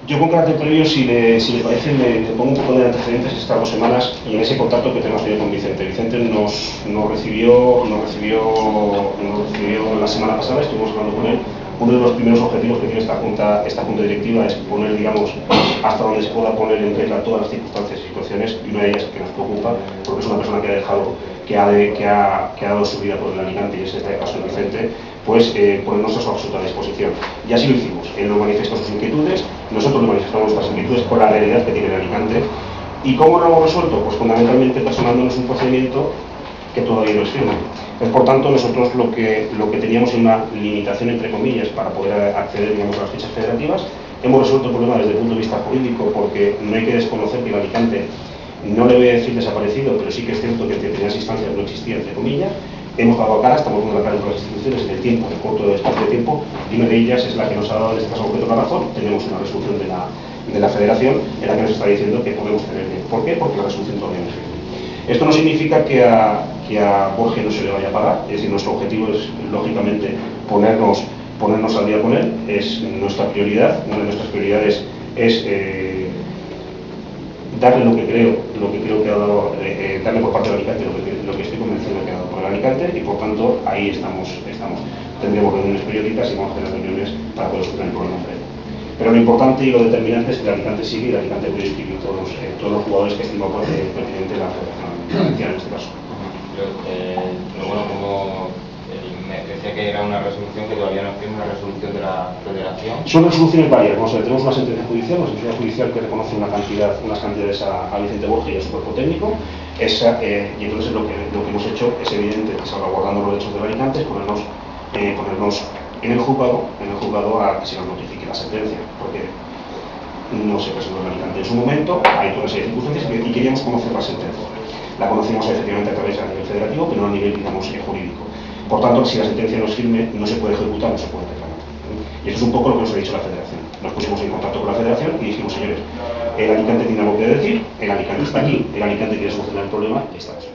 Yo con carácter previo, si le parece, le pongo un poco de antecedentes estas 2 semanas y en ese contacto que tenemos tenido con Vicente. Vicente nos recibió la semana pasada, estuvimos hablando con él. Uno de los primeros objetivos que tiene esta junta directiva es poner, digamos, hasta donde se pueda poner en regla todas las circunstancias y situaciones, y una de ellas que nos preocupa, porque es una persona que ha dado su vida por el Alicante, y es este caso de Vicente, pues ponernos a su absoluta disposición. Y así lo hicimos. Él nos manifestó sus inquietudes, nosotros le manifestamos nuestras inquietudes por la realidad que tiene el Alicante. ¿Y cómo lo hemos resuelto? Pues fundamentalmente personándonos un procedimiento que todavía no es firme. Por tanto, nosotros lo que teníamos en una limitación, entre comillas, para poder acceder, digamos, a las fichas federativas, hemos resuelto el problema desde el punto de vista jurídico, porque no hay que desconocer que el Alicante, no le voy a decir desaparecido, pero sí que es cierto que en determinadas instancias no existía, entre comillas. Hemos dado cara, estamos dando la cara en todas las instituciones en el tiempo, en el corto espacio de tiempo, y una de ellas es la que nos ha dado en este caso objeto la razón. Tenemos una resolución de la Federación en la que nos está diciendo que podemos tener bien. ¿Por qué? Porque la resolución todavía no es firme. Esto no significa que a Borja no se le vaya a pagar, es decir, nuestro objetivo es, lógicamente, ponernos al día con él, es nuestra prioridad. Una de nuestras prioridades es darle lo que creo que ha dado, darle por parte del Alicante lo que estoy convencido de que ha dado por el Alicante, y por tanto ahí estamos. Tendremos reuniones periódicas y vamos a tener reuniones para poder solucionar el problema. Pero lo importante y lo determinante es que el Alicante sigue, y el Alicante puede inscribir todos los jugadores que estima pertinente la Federación en este caso. Pero bueno, como me decía que era una resolución que todavía no tiene una resolución de la Federación. Son resoluciones varias. Tenemos una sentencia judicial, que reconoce unas cantidades a Vicente Borja y a su cuerpo técnico. Y entonces lo que hemos hecho es evidente, que salvaguardando los derechos del Alicante, es ponernos en el juzgado a que se nos notifique la sentencia, porque no se presentó en Alicante en su momento, hay toda una serie de circunstancias y queríamos conocer la sentencia. La conocimos efectivamente a través a nivel federativo, pero no a nivel, digamos, jurídico. Por tanto, si la sentencia no es firme, no se puede ejecutar, no se puede reclamar. Y eso es un poco lo que nos ha dicho la Federación. Nos pusimos en contacto con la Federación y dijimos, señores, el Alicante tiene algo que decir, el Alicante está aquí, el Alicante quiere solucionar el problema y estamos.